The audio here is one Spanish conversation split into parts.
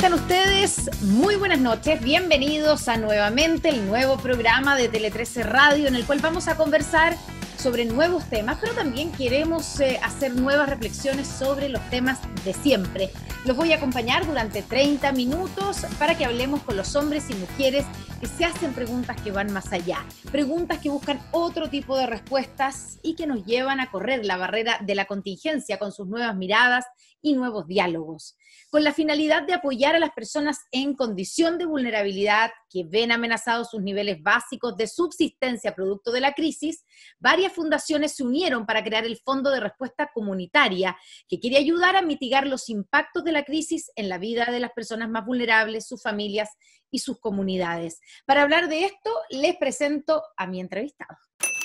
están ustedes? Muy buenas noches, bienvenidos a nuevamente el nuevo programa de Tele 13 Radio, en el cual vamos a conversar sobre nuevos temas, pero también queremos hacer nuevas reflexiones sobre los temas de siempre. Los voy a acompañar durante 30 minutos para que hablemos con los hombres y mujeres que se hacen preguntas que van más allá, preguntas que buscan otro tipo de respuestas y que nos llevan a correr la barrera de la contingencia con sus nuevas miradas y nuevos diálogos, con la finalidad de apoyar a las personas en condición de vulnerabilidad que ven amenazados sus niveles básicos de subsistencia producto de la crisis. Varias fundaciones se unieron para crear el Fondo de Respuesta Comunitaria, que quiere ayudar a mitigar los impactos de la crisis en la vida de las personas más vulnerables, sus familias y sus comunidades. Para hablar de esto, les presento a mi entrevistado.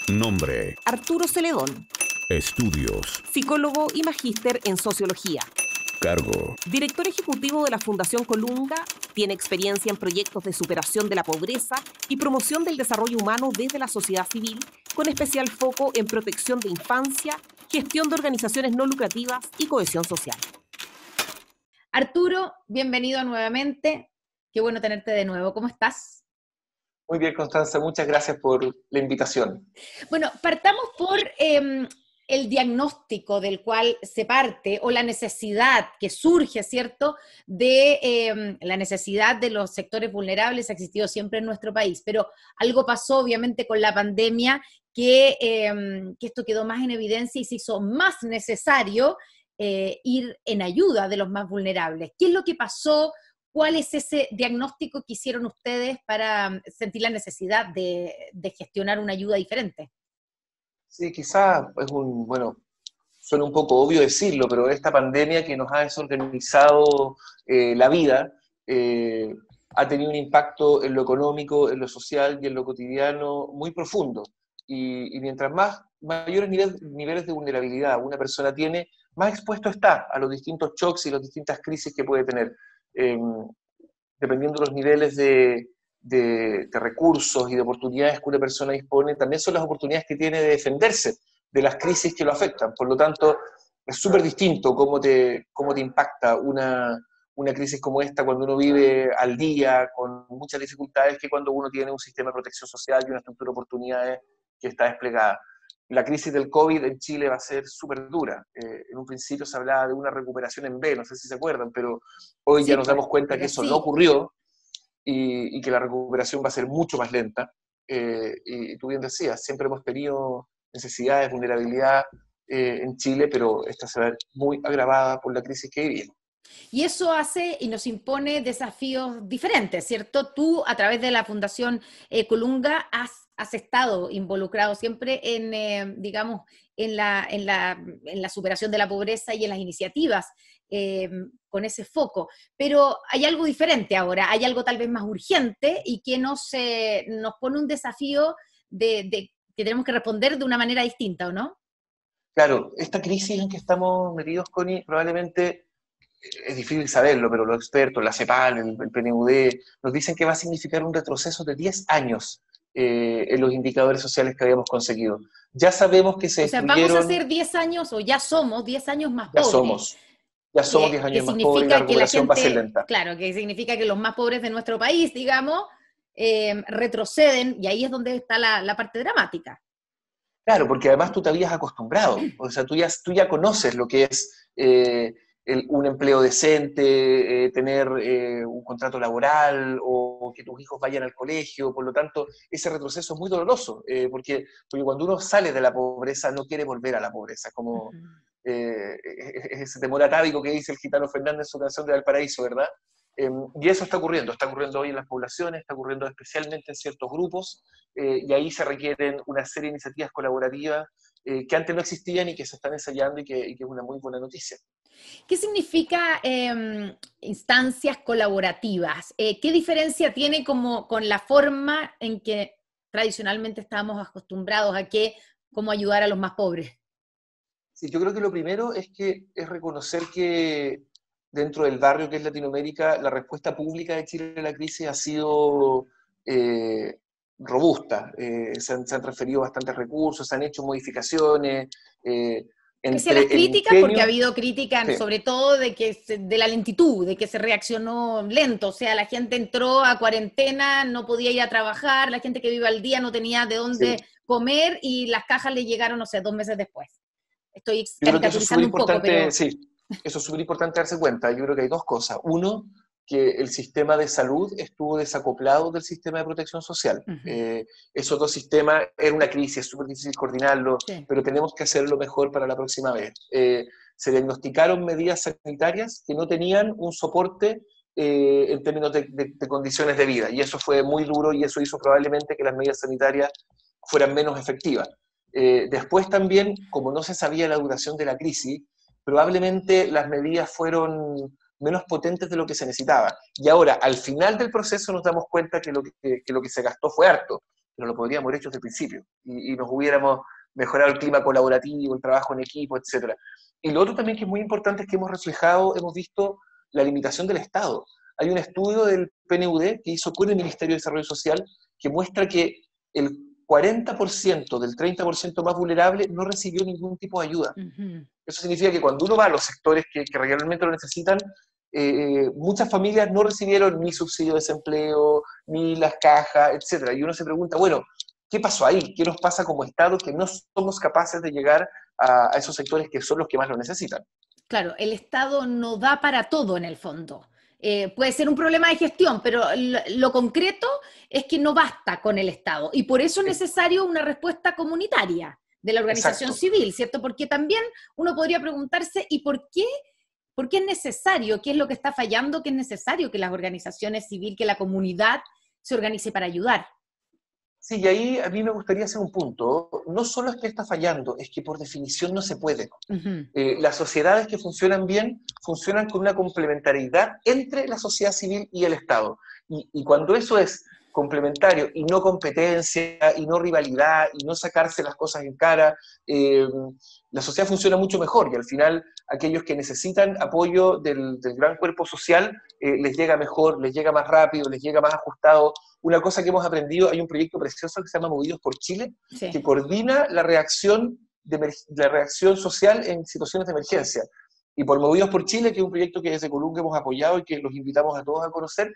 Nombre: Arturo Celedón. Estudios: Psicólogo y magíster en sociología. Cargo: Director ejecutivo de la Fundación Colunga. Tiene experiencia en proyectos de superación de la pobreza y promoción del desarrollo humano desde la sociedad civil, con especial foco en protección de infancia, gestión de organizaciones no lucrativas y cohesión social. Arturo, bienvenido nuevamente. Qué bueno tenerte de nuevo. ¿Cómo estás? Muy bien, Constanza, muchas gracias por la invitación. Bueno, partamos por el diagnóstico del cual se parte, o la necesidad que surge, ¿cierto?, de la necesidad de los sectores vulnerables. Ha existido siempre en nuestro país, pero algo pasó obviamente con la pandemia que esto quedó más en evidencia y se hizo más necesario ir en ayuda de los más vulnerables. ¿Qué es lo que pasó? ¿Cuál es ese diagnóstico que hicieron ustedes para sentir la necesidad de gestionar una ayuda diferente? Sí, quizá suena un poco obvio decirlo, pero esta pandemia que nos ha desorganizado la vida ha tenido un impacto en lo económico, en lo social y en lo cotidiano muy profundo. Y mientras mayores niveles de vulnerabilidad una persona tiene, más expuesto está a los distintos shocks y las distintas crisis que puede tener. Dependiendo de los niveles de recursos y de oportunidades que una persona dispone, también son las oportunidades que tiene de defenderse de las crisis que lo afectan. Por lo tanto, es súper distinto cómo te impacta una crisis como esta cuando uno vive al día, con muchas dificultades, que cuando uno tiene un sistema de protección social y una estructura de oportunidades que está desplegada. La crisis del COVID en Chile va a ser súper dura. En un principio se hablaba de una recuperación en V, no sé si se acuerdan, pero hoy sí, ya nos damos cuenta que eso sí no ocurrió y que la recuperación va a ser mucho más lenta. Y tú bien decías, siempre hemos tenido necesidades, vulnerabilidad en Chile, pero esta se va a ver muy agravada por la crisis que vivimos. Y eso hace y nos impone desafíos diferentes, ¿cierto? Tú, a través de la Fundación Colunga, has estado involucrado siempre en, digamos, en la superación de la pobreza y en las iniciativas con ese foco. Pero hay algo diferente ahora, hay algo tal vez más urgente y que nos pone un desafío que tenemos que responder de una manera distinta, ¿o no? Claro, esta crisis en que estamos metidos, Connie, probablemente es difícil saberlo, pero los expertos, la CEPAL, el PNUD, nos dicen que va a significar un retroceso de 10 años en los indicadores sociales que habíamos conseguido. Ya sabemos que se O sea, vamos a destruyeron, ser 10 años, o ya somos 10 años más ya pobres, somos, ya somos 10 que años más pobres y la significa que la recuperación va a ser gente, lenta. claro, que significa que los más pobres de nuestro país, digamos, retroceden, y ahí es donde está la parte dramática. Claro, porque además tú te habías acostumbrado, o sea, tú ya conoces lo que es un empleo decente, tener un contrato laboral o que tus hijos vayan al colegio. Por lo tanto, ese retroceso es muy doloroso, porque cuando uno sale de la pobreza no quiere volver a la pobreza, como ese temor atávico que dice el gitano Fernández en su canción de Valparaíso, ¿verdad? Y eso está ocurriendo hoy en las poblaciones, está ocurriendo especialmente en ciertos grupos, y ahí se requieren una serie de iniciativas colaborativas que antes no existían y que se están ensayando y que es una muy buena noticia. ¿Qué significa instancias colaborativas? ¿Qué diferencia tiene con la forma en que tradicionalmente estábamos acostumbrados a cómo ayudar a los más pobres? Sí, yo creo que lo primero es reconocer que dentro del barrio que es Latinoamérica, la respuesta pública de Chile a la crisis ha sido robusta. Se han transferido bastantes recursos, se han hecho modificaciones, Pese a las entre el críticas, porque ha ingenio. habido críticas Sí, sobre todo de la lentitud, de que se reaccionó lento, o sea, la gente entró a cuarentena, no podía ir a trabajar, la gente que vive al día no tenía de sí. dónde comer y las cajas le llegaron, no sé, 2 meses después. Estoy Yo creo que eso es súper caricaturizando un poco, importante, pero sí, eso es súper importante darse cuenta. Yo creo que hay dos cosas. Uno, que el sistema de salud estuvo desacoplado del sistema de protección social. ujú, Esos dos sistemas, era una crisis, es súper difícil coordinarlo, sí. pero tenemos que hacerlo mejor para la próxima vez. Se diagnosticaron medidas sanitarias que no tenían un soporte en términos de condiciones de vida, y eso fue muy duro y eso hizo probablemente que las medidas sanitarias fueran menos efectivas. Después también, como no se sabía la duración de la crisis, probablemente las medidas fueron menos potentes de lo que se necesitaba. Y ahora, al final del proceso, nos damos cuenta que lo que se gastó fue harto, pero lo podríamos haber hecho desde el principio y nos hubiéramos mejorado el clima colaborativo, el trabajo en equipo, etc. Y lo otro también que es muy importante es que hemos visto la limitación del Estado. Hay un estudio del PNUD que hizo con el Ministerio de Desarrollo Social que muestra que el 40% del 30% más vulnerable no recibió ningún tipo de ayuda. Ujú. Eso significa que cuando uno va a los sectores que realmente lo necesitan, muchas familias no recibieron ni subsidio de desempleo, ni las cajas, etc. Y uno se pregunta, bueno, ¿qué pasó ahí? ¿Qué nos pasa como Estado que no somos capaces de llegar a esos sectores que son los que más lo necesitan? Claro, el Estado no da para todo en el fondo. Puede ser un problema de gestión, pero lo concreto es que no basta con el Estado. Y por eso es necesario una respuesta comunitaria de la organización Exacto. civil, ¿cierto? Porque también uno podría preguntarse, ¿y por qué? ¿Por qué es necesario? ¿Qué es lo que está fallando? ¿Qué es necesario que las organizaciones civiles, que la comunidad se organice para ayudar? Sí, y ahí a mí me gustaría hacer un punto. No solo es que está fallando, es que por definición no se puede. Ujú, Las sociedades que funcionan bien funcionan con una complementariedad entre la sociedad civil y el Estado. Y cuando eso es complementario y no competencia y no rivalidad y no sacarse las cosas en cara, eh, la sociedad funciona mucho mejor y al final aquellos que necesitan apoyo del gran cuerpo social les llega mejor, les llega más rápido, les llega más ajustado. Una cosa que hemos aprendido, hay un proyecto precioso que se llama Movidos por Chile, sí. que coordina la reacción social en situaciones de emergencia. Y por Movidos por Chile, que es un proyecto que desde Colunga hemos apoyado y que los invitamos a todos a conocer,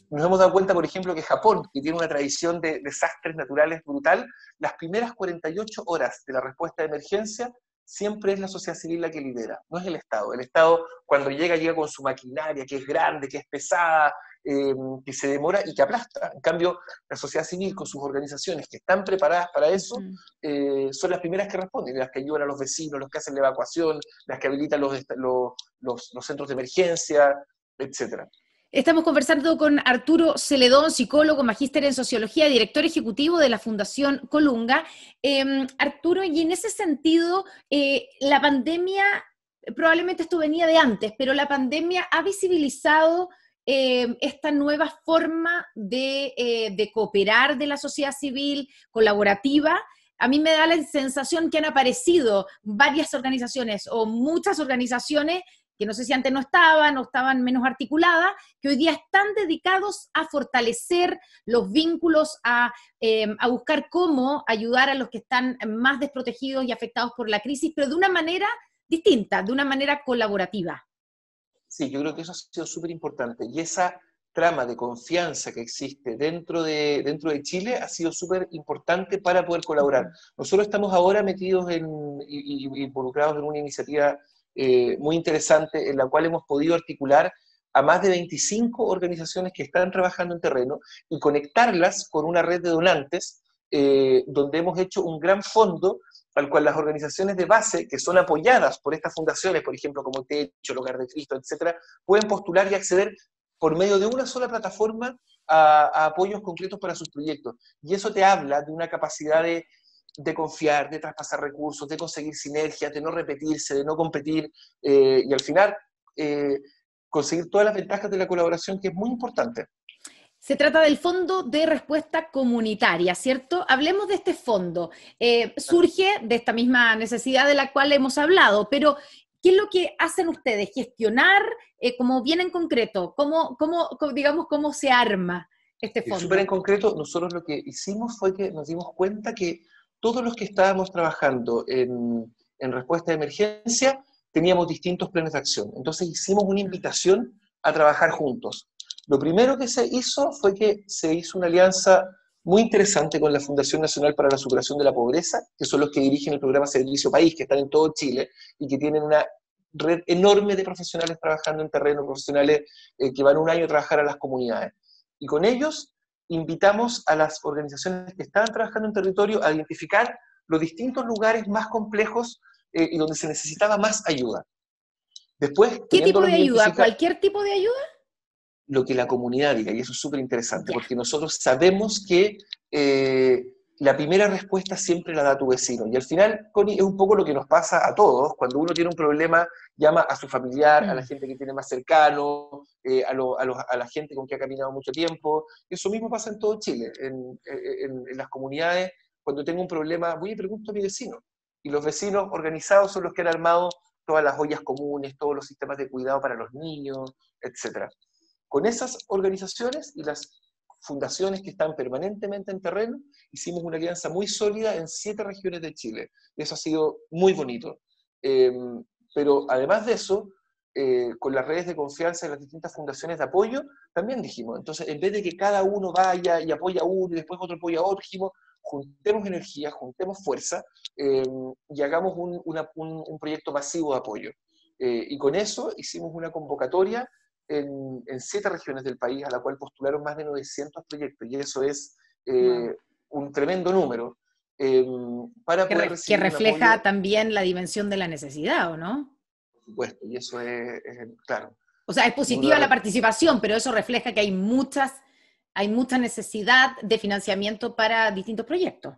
nos hemos dado cuenta, por ejemplo, que Japón, que tiene una tradición de desastres naturales brutal, las primeras 48 horas de la respuesta de emergencia siempre es la sociedad civil la que lidera, no es el Estado. El Estado, cuando llega con su maquinaria, que es grande, que es pesada, que se demora y que aplasta. En cambio, la sociedad civil, con sus organizaciones que están preparadas para eso, Ujú. son las primeras que responden, las que ayudan a los vecinos, los que hacen la evacuación, las que habilitan los centros de emergencia, etc. Estamos conversando con Arturo Celedón, psicólogo, magíster en sociología, director ejecutivo de la Fundación Colunga. Arturo, y en ese sentido, la pandemia, probablemente esto venía de antes, pero la pandemia ha visibilizado esta nueva forma de cooperar de la sociedad civil colaborativa. A mí me da la sensación que han aparecido varias organizaciones o muchas organizaciones que no sé si antes no estaban o estaban menos articuladas, que hoy día están dedicados a fortalecer los vínculos, a buscar cómo ayudar a los que están más desprotegidos y afectados por la crisis, pero de una manera distinta, de una manera colaborativa. Sí, yo creo que eso ha sido súper importante. Y esa trama de confianza que existe dentro de Chile ha sido súper importante para poder colaborar. Nosotros estamos ahora metidos y involucrados en una iniciativa muy interesante en la cual hemos podido articular a más de 25 organizaciones que están trabajando en terreno y conectarlas con una red de donantes donde hemos hecho un gran fondo al cual las organizaciones de base, que son apoyadas por estas fundaciones, por ejemplo, como Techo, el Hogar de Cristo, etcétera, pueden postular y acceder por medio de una sola plataforma a apoyos concretos para sus proyectos. Y eso te habla de una capacidad de confiar, de traspasar recursos, de conseguir sinergias, de no repetirse, de no competir, y al final conseguir todas las ventajas de la colaboración, que es muy importante. Se trata del Fondo de Respuesta Comunitaria, ¿cierto? Hablemos de este fondo. Surge de esta misma necesidad de la cual hemos hablado, pero ¿qué es lo que hacen ustedes? ¿Gestionar como bien en concreto? Digamos, cómo se arma este Súper en fondo? concreto, nosotros lo que hicimos fue que nos dimos cuenta que todos los que estábamos trabajando en respuesta de emergencia, teníamos distintos planes de acción. Entonces hicimos una invitación a trabajar juntos. Lo primero que se hizo fue que se hizo una alianza muy interesante con la Fundación Nacional para la Superación de la Pobreza, que son los que dirigen el programa Servicio País, que están en todo Chile, y que tienen una red enorme de profesionales trabajando en terreno, profesionales que van un año a trabajar a las comunidades. Y con ellos invitamos a las organizaciones que estaban trabajando en territorio a identificar los distintos lugares más complejos y donde se necesitaba más ayuda. Después, ¿Qué tipo de ayuda? ¿Cualquier tipo de ayuda? Lo que la comunidad diga, y eso es súper interesante, Ya. porque nosotros sabemos que la primera respuesta siempre la da tu vecino, y al final, Connie, es un poco lo que nos pasa a todos, cuando uno tiene un problema, llama a su familiar, a la gente que tiene más cercano, a la gente con que ha caminado mucho tiempo. Eso mismo pasa en todo Chile, en las comunidades. Cuando tengo un problema, voy y pregunto a mi vecino, y los vecinos organizados son los que han armado todas las ollas comunes, todos los sistemas de cuidado para los niños, etc. Con esas organizaciones y las fundaciones que están permanentemente en terreno, hicimos una alianza muy sólida en 7 regiones de Chile. Y eso ha sido muy bonito. Pero además de eso, con las redes de confianza de las distintas fundaciones de apoyo, también dijimos, entonces, en vez de que cada uno vaya y apoya a uno y después otro apoya a otro, dijimos, juntemos energía, juntemos fuerza y hagamos un proyecto masivo de apoyo. Y con eso hicimos una convocatoria en 7 regiones del país, a la cual postularon más de 900 proyectos, y eso es un tremendo número, para poder recibir que refleja un apoyo, también la dimensión de la necesidad, ¿o no? por supuesto, y eso es claro. O sea, es positiva la participación, pero eso refleja que hay mucha necesidad de financiamiento para distintos proyectos.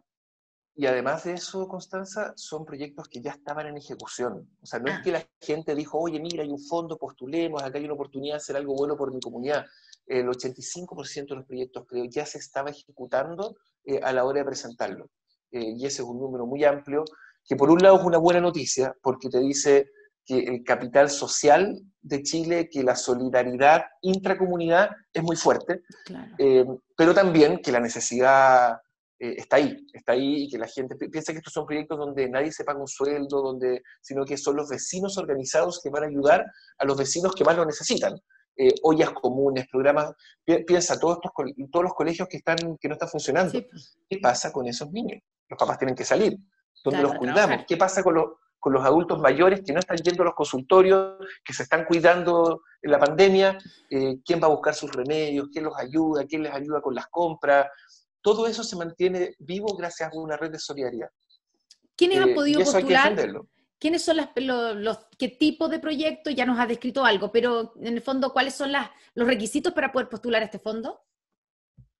Y además de eso, Constanza, son proyectos que ya estaban en ejecución. O sea, no es que la gente dijo, oye, mira, hay un fondo, postulemos, acá hay una oportunidad de hacer algo bueno por mi comunidad. El 85% de los proyectos, creo, ya se estaba ejecutando a la hora de presentarlo. Y ese es un número muy amplio, que por un lado es una buena noticia, porque te dice que el capital social de Chile, que la solidaridad intracomunidad es muy fuerte, Claro. pero también que la necesidad está ahí, y que la gente piensa que estos son proyectos donde nadie se paga un sueldo, sino que son los vecinos organizados que van a ayudar a los vecinos que más lo necesitan. Ollas comunes, programas, piensa, todos los colegios que no están funcionando. Sí. ¿Qué pasa con esos niños? Los papás tienen que salir. ¿Dónde Claro, los cuidamos? trabajar. ¿Qué pasa con los adultos mayores que no están yendo a los consultorios, que se están cuidando en la pandemia? ¿Quién va a buscar sus remedios? ¿Quién los ayuda? ¿Quién les ayuda con las compras? Todo eso se mantiene vivo gracias a una red de solidaridad. ¿Quiénes han podido y eso postular? hay que defenderlo. ¿Quiénes son qué tipo de proyectos? Ya nos has descrito algo, pero en el fondo, ¿cuáles son los requisitos para poder postular a este fondo?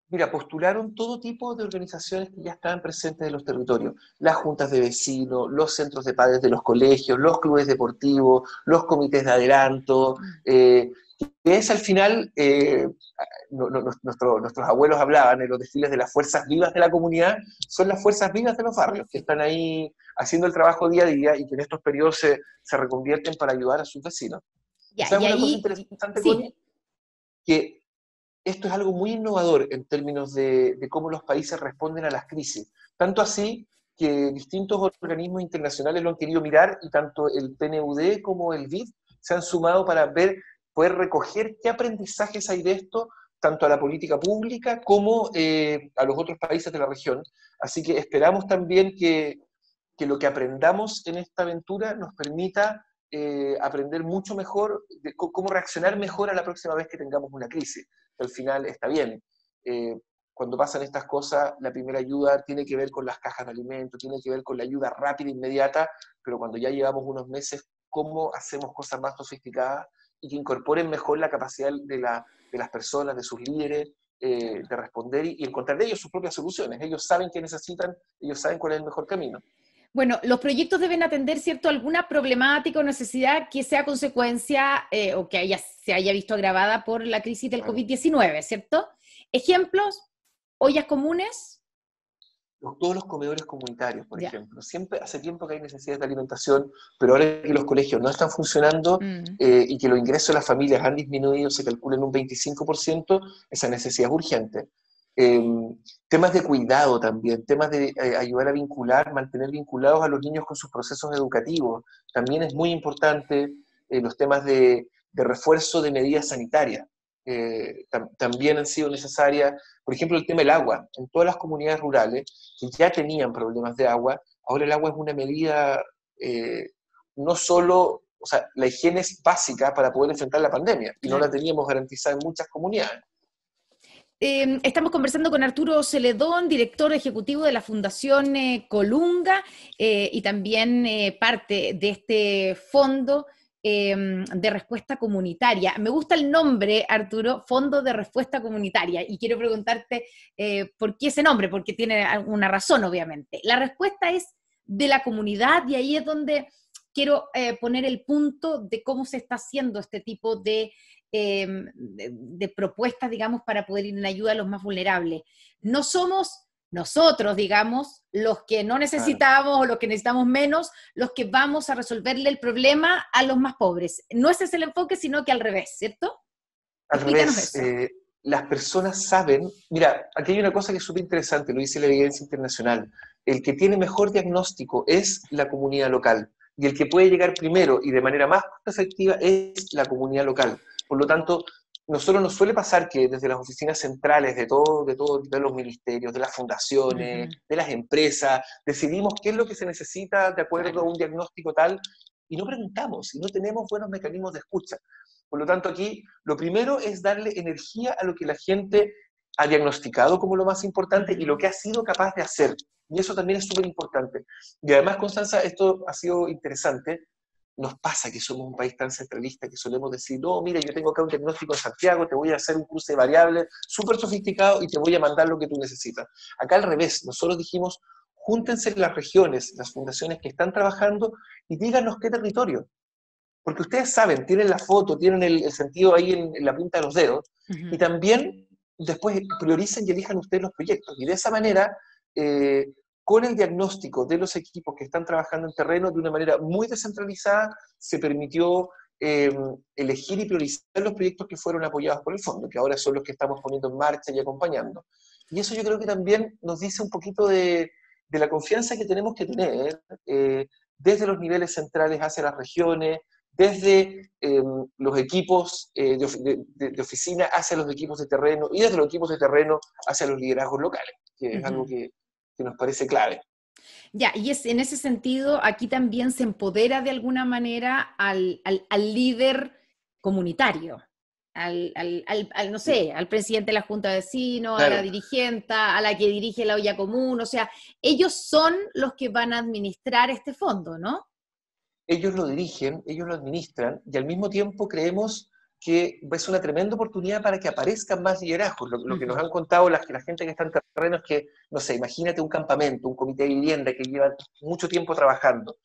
Mira, postularon todo tipo de organizaciones que ya estaban presentes en los territorios. Las juntas de vecinos, los centros de padres de los colegios, los clubes deportivos, los comités de adelanto, que es al final, nuestros abuelos hablaban en los desfiles de las fuerzas vivas de la comunidad, son las fuerzas vivas de los barrios, que están ahí haciendo el trabajo día a día y que en estos periodos se reconvierten para ayudar a sus vecinos. Ya, ¿Sabes y una ahí, cosa interesante, sí. Connie? Que esto es algo muy innovador en términos de cómo los países responden a las crisis. Tanto así que distintos organismos internacionales lo han querido mirar y tanto el PNUD como el BID se han sumado para poder recoger qué aprendizajes hay de esto, tanto a la política pública como a los otros países de la región. Así que esperamos también que lo que aprendamos en esta aventura nos permita aprender mucho mejor de cómo reaccionar mejor a la próxima vez que tengamos una crisis. Al final está bien. Cuando pasan estas cosas, la primera ayuda tiene que ver con las cajas de alimentos, tiene que ver con la ayuda rápida e inmediata, pero cuando ya llevamos unos meses, ¿cómo hacemos cosas más sofisticadas y que incorporen mejor la capacidad de las personas, de sus líderes, de responder y encontrar de ellos sus propias soluciones? Ellos saben qué necesitan, ellos saben cuál es el mejor camino. Bueno, los proyectos deben atender, ¿cierto?, alguna problemática o necesidad que sea consecuencia o que se haya visto agravada por la crisis del COVID-19, ¿cierto? Ejemplos, ollas comunes. Todos los comedores comunitarios, por ejemplo. Siempre hace tiempo que hay necesidades de alimentación, pero ahora que los colegios no están funcionando y que los ingresos de las familias han disminuido, se calcula en un 25%, esa necesidad es urgente. Eh, Temas de cuidado también, temas de ayudar a vincular, mantener vinculados a los niños con sus procesos educativos. También es muy importante los temas de refuerzo de medidas sanitarias. También han sido necesarias, por ejemplo, el tema del agua. En todas las comunidades rurales que ya tenían problemas de agua, ahora el agua es una medida no solo, o sea, la higiene es básica para poder enfrentar la pandemia, y no la teníamos garantizada en muchas comunidades. Estamos conversando con Arturo Celedón, director ejecutivo de la Fundación Colunga, y también parte de este fondo de respuesta comunitaria. Me gusta el nombre, Arturo, Fondo de Respuesta Comunitaria, y quiero preguntarte por qué ese nombre, porque tiene una razón, obviamente. La respuesta es de la comunidad, y ahí es donde quiero poner el punto de cómo se está haciendo este tipo de propuestas, digamos, para poder ir en ayuda a los más vulnerables. No somos nosotros, digamos, los que no necesitamos o los que necesitamos menos, los que vamos a resolverle el problema a los más pobres. No ese es el enfoque, sino que al revés, ¿cierto? Al revés, las personas saben, mira, aquí hay una cosa que es súper interesante, lo dice la evidencia internacional, el que tiene mejor diagnóstico es la comunidad local, y el que puede llegar primero y de manera más efectiva es la comunidad local. Por lo tanto, nosotros nos suele pasar que desde las oficinas centrales de los ministerios, de las fundaciones, de las empresas, decidimos qué es lo que se necesita de acuerdo a un diagnóstico tal, y no preguntamos, y no tenemos buenos mecanismos de escucha. Por lo tanto, aquí lo primero es darle energía a lo que la gente ha diagnosticado como lo más importante y lo que ha sido capaz de hacer. Y eso también es súper importante. Y además, Constanza, esto ha sido interesante. Nos pasa que somos un país tan centralista que solemos decir, no, mira, yo tengo acá un diagnóstico en Santiago, te voy a hacer un cruce de variables súper sofisticado y te voy a mandar lo que tú necesitas. Acá al revés, nosotros dijimos, júntense las regiones, las fundaciones que están trabajando y díganos qué territorio. Porque ustedes saben, tienen la foto, tienen el sentido ahí en la punta de los dedos, y también después prioricen y elijan ustedes los proyectos. Y de esa manera, con el diagnóstico de los equipos que están trabajando en terreno de una manera muy descentralizada, se permitió elegir y priorizar los proyectos que fueron apoyados por el fondo, que ahora son los que estamos poniendo en marcha y acompañando. Y eso yo creo que también nos dice un poquito de la confianza que tenemos que tener desde los niveles centrales hacia las regiones, desde los equipos de oficina hacia los equipos de terreno, y desde los equipos de terreno hacia los liderazgos locales, que es algo que nos parece clave. Ya, y en ese sentido, aquí también se empodera de alguna manera al líder comunitario, no sé, al presidente de la Junta de Vecinos, claro, a la dirigenta, a la que dirige la olla común, o sea, ellos son los que van a administrar este fondo, ¿no? Ellos lo dirigen, ellos lo administran, y al mismo tiempo creemos que es una tremenda oportunidad para que aparezcan más liderazgos. Lo que nos han contado la gente que está en terreno es que, no sé, imagínate un campamento, un comité de vivienda que lleva mucho tiempo trabajando.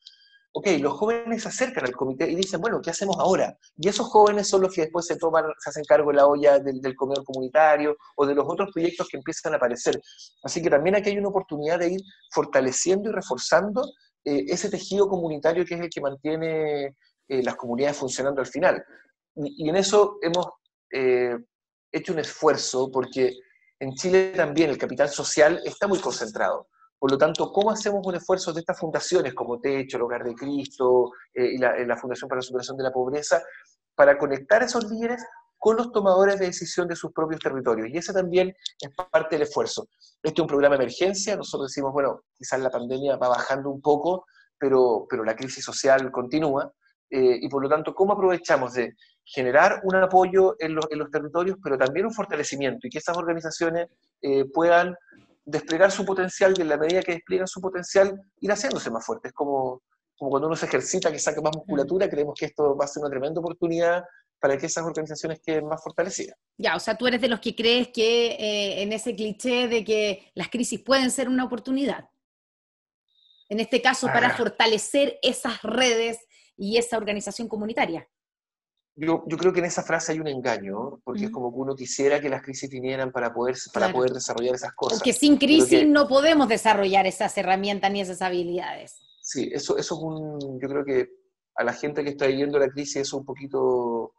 Ok, los jóvenes se acercan al comité y dicen, bueno, ¿qué hacemos ahora? Y esos jóvenes son los que después se hacen cargo de la olla del comedor comunitario o de los otros proyectos que empiezan a aparecer. Así que también aquí hay una oportunidad de ir fortaleciendo y reforzando ese tejido comunitario que es el que mantiene las comunidades funcionando al final. Y en eso hemos hecho un esfuerzo, porque en Chile también el capital social está muy concentrado. Por lo tanto, ¿cómo hacemos un esfuerzo de estas fundaciones como Techo, el Hogar de Cristo y la Fundación para la Superación de la Pobreza para conectar a esos líderes con los tomadores de decisión de sus propios territorios? Y ese también es parte del esfuerzo. Este es un programa de emergencia. Nosotros decimos, bueno, quizás la pandemia va bajando un poco, pero la crisis social continúa. Y por lo tanto, ¿cómo aprovechamos de generar un apoyo en los territorios, pero también un fortalecimiento, y que esas organizaciones puedan desplegar su potencial, y en la medida que despliegan su potencial, ir haciéndose más fuertes? Como cuando uno se ejercita, que saca más musculatura. Creemos que esto va a ser una tremenda oportunidad para que esas organizaciones queden más fortalecidas. Ya, o sea, tú eres de los que crees que en ese cliché de que las crisis pueden ser una oportunidad. En este caso, para fortalecer esas redes y esa organización comunitaria. Yo creo que en esa frase hay un engaño, porque es como que uno quisiera que las crisis vinieran para poder desarrollar esas cosas. Porque sin crisis no podemos desarrollar esas herramientas ni esas habilidades. Sí, eso es yo creo que a la gente que está viviendo la crisis eso un poquito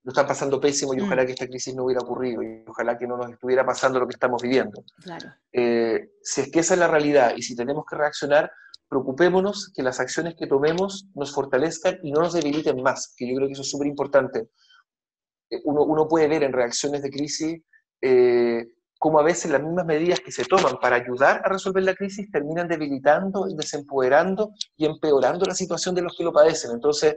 lo están pasando pésimo y Mm. ojalá que esta crisis no hubiera ocurrido y ojalá que no nos estuviera pasando lo que estamos viviendo. Claro. Si es que esa es la realidad y si tenemos que reaccionar, preocupémonos que las acciones que tomemos nos fortalezcan y no nos debiliten más, que yo creo que eso es súper importante. Uno puede ver en reacciones de crisis cómo a veces las mismas medidas que se toman para ayudar a resolver la crisis terminan debilitando, desempoderando y empeorando la situación de los que lo padecen. Entonces,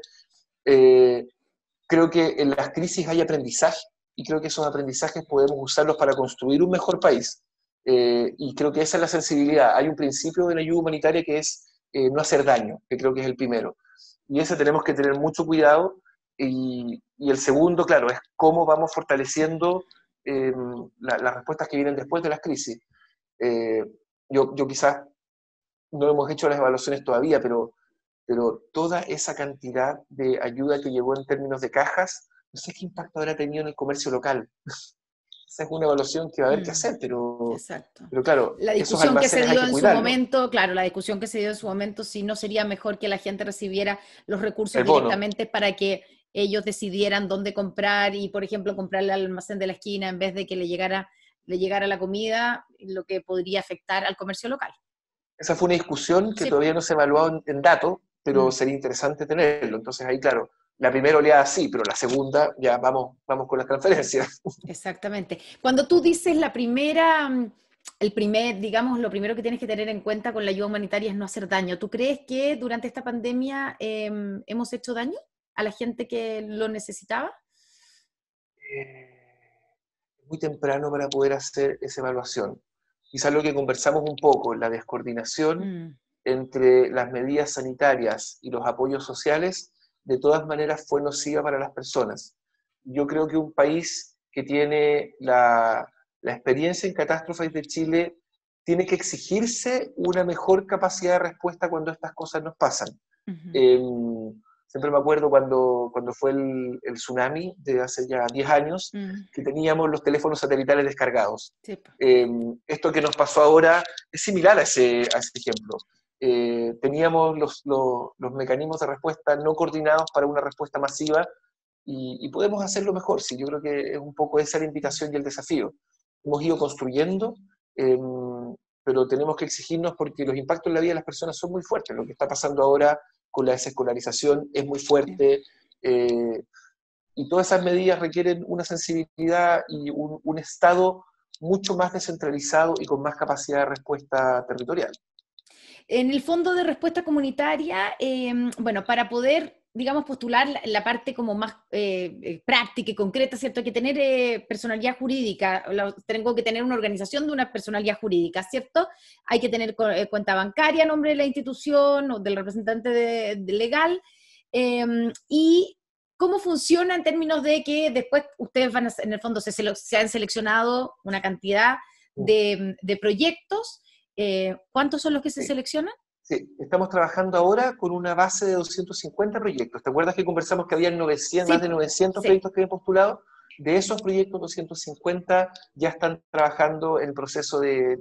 creo que en las crisis hay aprendizaje y creo que esos aprendizajes podemos usarlos para construir un mejor país. Y creo que esa es la sensibilidad. Hay un principio de la ayuda humanitaria que es no hacer daño, que creo que es el primero. Y ese tenemos que tener mucho cuidado. Y el segundo, claro, es cómo vamos fortaleciendo las respuestas que vienen después de las crisis. Yo quizás no hemos hecho las evaluaciones todavía, pero toda esa cantidad de ayuda que llegó en términos de cajas, no sé qué impacto habrá tenido en el comercio local. Esa es una evaluación que va a haber que hacer, Exacto. pero claro, La esos discusión que se almacenes hay dio que en su cuidarlos. momento, claro, la discusión que se dio en su momento, si no sería mejor que la gente recibiera los recursos El bono. directamente para que ellos decidieran dónde comprar y, por ejemplo, comprarle al almacén de la esquina en vez de que le llegara la comida, lo que podría afectar al comercio local. Esa fue una discusión que Sí. todavía no se ha evaluado en datos, pero Mm. sería interesante tenerlo. Entonces ahí, claro, la primera oleada sí, pero la segunda ya vamos con las transferencias. Exactamente. Cuando tú dices la primera, digamos, lo primero que tienes que tener en cuenta con la ayuda humanitaria es no hacer daño. ¿Tú crees que durante esta pandemia hemos hecho daño a la gente que lo necesitaba? Es muy temprano para poder hacer esa evaluación. Quizás lo que conversamos un poco, la descoordinación Mm. entre las medidas sanitarias y los apoyos sociales, de todas maneras fue nociva para las personas. Yo creo que un país que tiene la experiencia en catástrofes de Chile tiene que exigirse una mejor capacidad de respuesta cuando estas cosas nos pasan. Ujú. Siempre me acuerdo cuando fue el tsunami de hace ya 10 años, Mm. que teníamos los teléfonos satelitales descargados. Sí, po. Esto que nos pasó ahora es similar a ese ejemplo. Teníamos los mecanismos de respuesta no coordinados para una respuesta masiva y podemos hacerlo mejor. Sí, yo creo que es un poco esa la invitación y el desafío. Hemos ido construyendo, pero tenemos que exigirnos porque los impactos en la vida de las personas son muy fuertes. Lo que está pasando ahora con la desescolarización es muy fuerte, y todas esas medidas requieren una sensibilidad y un Estado mucho más descentralizado y con más capacidad de respuesta territorial. En el fondo de respuesta comunitaria, bueno, para poder, digamos, postular la parte como más práctica y concreta, ¿cierto? Hay que tener personalidad jurídica, tengo que tener una organización de una personalidad jurídica, ¿cierto? Hay que tener cuenta bancaria a nombre de la institución o del representante legal, y cómo funciona en términos de que después ustedes van a, en el fondo, se han seleccionado una cantidad de proyectos. ¿Cuántos son los que se seleccionan? Sí, estamos trabajando ahora con una base de 250 proyectos. ¿Te acuerdas que conversamos que había 900, Sí, más de 900 sí. proyectos que habían postulado? De esos proyectos, 250 ya están trabajando en el proceso de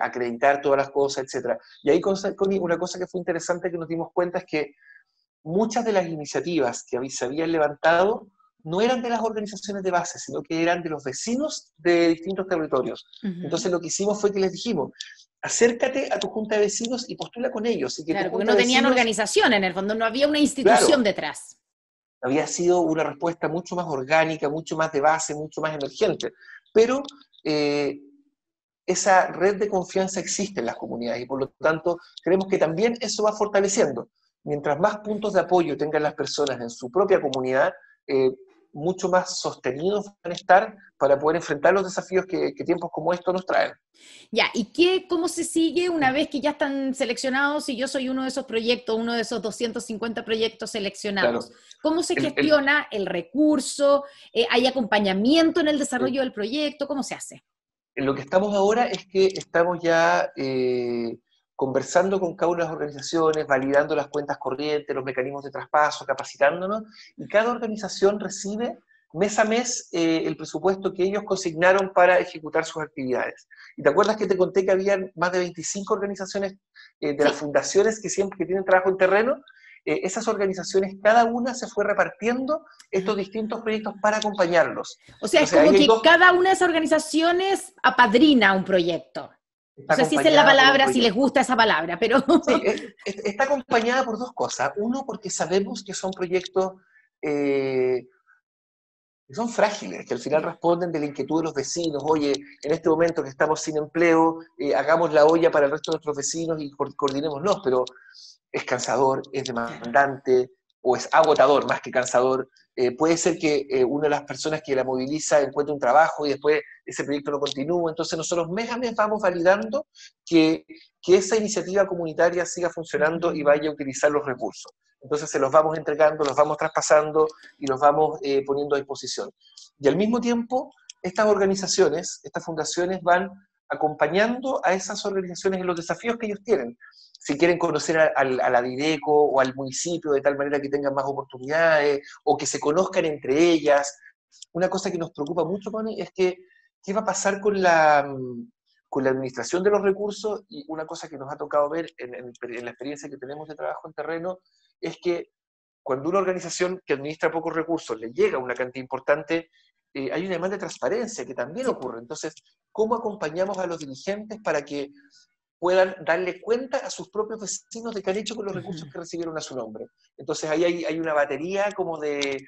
acreditar todas las cosas, etc. Y ahí, Connie, una cosa que fue interesante que nos dimos cuenta es que muchas de las iniciativas que se habían levantado no eran de las organizaciones de base, sino que eran de los vecinos de distintos territorios. Uh-huh. Entonces lo que hicimos fue que les dijimos, acércate a tu junta de vecinos y postula con ellos. Y que claro, porque no tenían organización en el fondo, no había una institución detrás. Había sido una respuesta mucho más orgánica, mucho más de base, mucho más emergente. Pero esa red de confianza existe en las comunidades y por lo tanto creemos que también eso va fortaleciendo. Mientras más puntos de apoyo tengan las personas en su propia comunidad, mucho más sostenidos van a estar para poder enfrentar los desafíos que tiempos como estos nos traen. Ya, ¿y cómo se sigue una vez que ya están seleccionados y yo soy uno de esos proyectos, uno de esos 250 proyectos seleccionados? Claro. ¿Cómo se gestiona el recurso? ¿Hay acompañamiento en el desarrollo del proyecto? ¿Cómo se hace? En lo que estamos ahora es que estamos ya conversando con cada una de las organizaciones, validando las cuentas corrientes, los mecanismos de traspaso, capacitándonos, y cada organización recibe mes a mes el presupuesto que ellos consignaron para ejecutar sus actividades. ¿Y te acuerdas que te conté que había más de 25 organizaciones de las fundaciones que siempre tienen trabajo en terreno? esas organizaciones, cada una se fue repartiendo estos distintos proyectos para acompañarlos. O sea, es Entonces, como ahí hay que dos, cada una de esas organizaciones apadrina un proyecto. está No sé si esa es la acompañada por un palabra, si les proyecto. gusta esa palabra, pero... Sí, está acompañada por dos cosas. Uno, porque sabemos que son proyectos eh, que son frágiles, que al final responden de la inquietud de los vecinos. Oye, en este momento que estamos sin empleo, hagamos la olla para el resto de nuestros vecinos y coordinémonos, pero es cansador, es Claro. demandante o es agotador más que cansador. Puede ser que una de las personas que la moviliza encuentre un trabajo y después ese proyecto no continúa. Entonces nosotros mes a mes vamos validando que, que esa iniciativa comunitaria siga funcionando y vaya a utilizar los recursos. Entonces se los vamos entregando, los vamos traspasando y los vamos poniendo a disposición. Y al mismo tiempo, estas organizaciones, estas fundaciones van acompañando a esas organizaciones en los desafíos que ellos tienen. Si quieren conocer a la Dideco o al municipio de tal manera que tengan más oportunidades o que se conozcan entre ellas. Una cosa que nos preocupa mucho, Connie, es que qué va a pasar con la administración de los recursos, y una cosa que nos ha tocado ver en la experiencia que tenemos de trabajo en terreno es que cuando una organización que administra pocos recursos le llega una cantidad importante, hay una demanda de transparencia que también Sí. ocurre. Entonces, ¿cómo acompañamos a los dirigentes para que puedan darle cuenta a sus propios vecinos de qué han hecho con los recursos que recibieron a su nombre? Entonces ahí hay una batería como de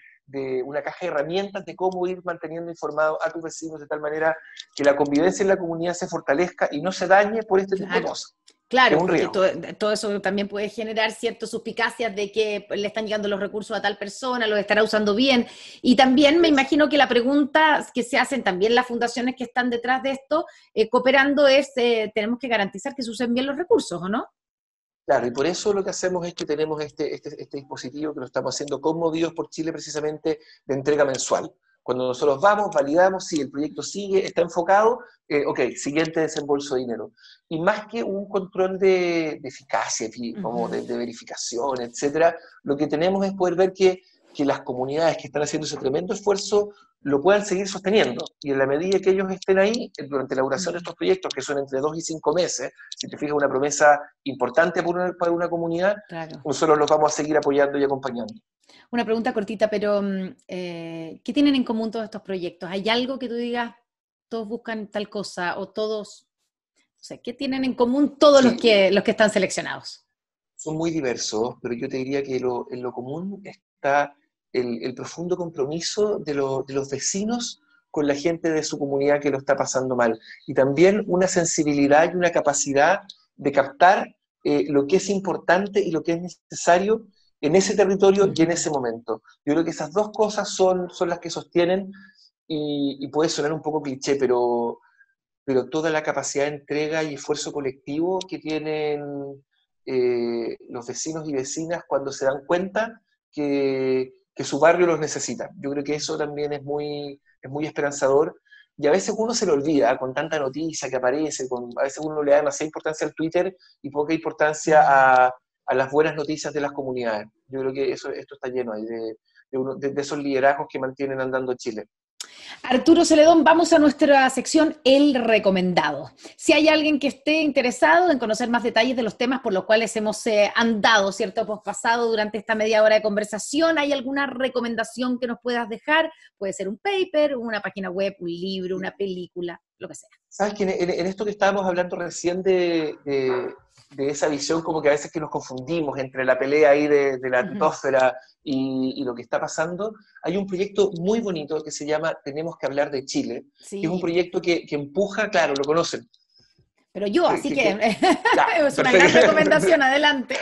una caja de herramientas de cómo ir manteniendo informados a tus vecinos de tal manera que la convivencia en la comunidad se fortalezca y no se dañe por este tipo de Claro. cosas. Es Claro, un porque riesgo. todo eso también puede generar ciertas suspicacias de que le están llegando los recursos a tal persona, los estará usando bien. Y también me imagino que la pregunta que se hacen también las fundaciones que están detrás de esto, cooperando, es, tenemos que garantizar que se usen bien los recursos, ¿o no? Claro, y por eso lo que hacemos es que tenemos este dispositivo que lo estamos haciendo con Movidos por Chile, precisamente de entrega mensual. Cuando nosotros vamos, validamos si el proyecto sigue, está enfocado, ok, siguiente desembolso de dinero. Y más que un control de eficacia, como de verificación, etcétera, lo que tenemos es poder ver que las comunidades que están haciendo ese tremendo esfuerzo lo puedan seguir sosteniendo. Y en la medida que ellos estén ahí, durante la duración de estos proyectos, que son entre 2 y 5 meses, si te fijas, una promesa importante para una comunidad, Claro. nosotros los vamos a seguir apoyando y acompañando. Una pregunta cortita, pero ¿qué tienen en común todos estos proyectos? ¿Hay algo que tú digas, todos buscan tal cosa, o todos, o sea, ¿qué tienen en común todos Sí, los que están seleccionados? son muy diversos, pero yo te diría que en lo común está el profundo compromiso de los vecinos con la gente de su comunidad que lo está pasando mal. Y también una sensibilidad y una capacidad de captar lo que es importante y lo que es necesario en ese territorio y en ese momento. Yo creo que esas dos cosas son las que sostienen, y puede sonar un poco cliché, pero toda la capacidad de entrega y esfuerzo colectivo que tienen los vecinos y vecinas cuando se dan cuenta que su barrio los necesita. Yo creo que eso también es muy esperanzador, y a veces uno se lo olvida con tanta noticia que aparece, a veces uno le da demasiada importancia al Twitter y poca importancia a las buenas noticias de las comunidades. Yo creo que esto está lleno ahí de esos liderazgos que mantienen andando Chile. Arturo Celedón, vamos a nuestra sección El Recomendado. Si hay alguien que esté interesado en conocer más detalles de los temas por los cuales hemos andado, ¿cierto?, pasado durante esta media hora de conversación, ¿hay alguna recomendación que nos puedas dejar? Puede ser un paper, una página web, un libro, una película, lo que sea. Sabes que en esto que estábamos hablando recién de esa visión, como que a veces que nos confundimos entre la pelea ahí de la tutósfera y lo que está pasando, hay un proyecto muy bonito que se llama Tenemos que hablar de Chile, Sí. que es un proyecto que empuja, claro, lo conocen. Pero yo, así que ya, es una gran recomendación, adelante.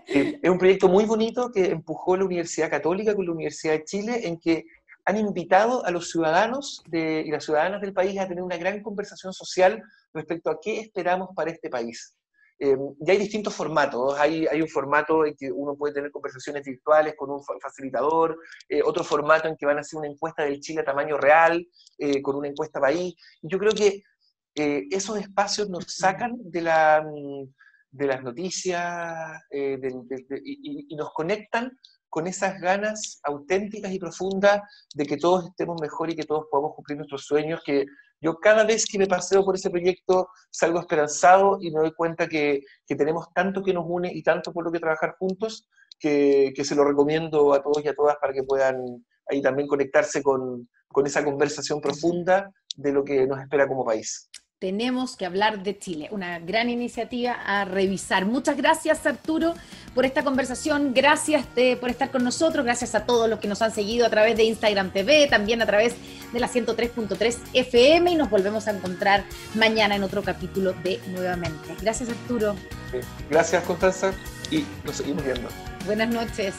Es un proyecto muy bonito que empujó la Universidad Católica con la Universidad de Chile, en que han invitado a los ciudadanos y las ciudadanas del país a tener una gran conversación social respecto a qué esperamos para este país. Y hay distintos formatos. Hay un formato en que uno puede tener conversaciones virtuales con un facilitador, otro formato en que van a hacer una encuesta del Chile a tamaño real, con una encuesta país. Y yo creo que esos espacios nos sacan de las noticias y nos conectan con esas ganas auténticas y profundas de que todos estemos mejor y que todos podamos cumplir nuestros sueños, que yo cada vez que me paseo por ese proyecto salgo esperanzado y me doy cuenta que tenemos tanto que nos une y tanto por lo que trabajar juntos, que se lo recomiendo a todos y a todas para que puedan ahí también conectarse con esa conversación profunda de lo que nos espera como país. Tenemos que hablar de Chile, una gran iniciativa a revisar. Muchas gracias, Arturo, por esta conversación, gracias por estar con nosotros, gracias a todos los que nos han seguido a través de Instagram TV, también a través de la 103.3 FM, y nos volvemos a encontrar mañana en otro capítulo de Nuevamente. Gracias, Arturo. Gracias, Constanza, y nos seguimos viendo. Buenas noches.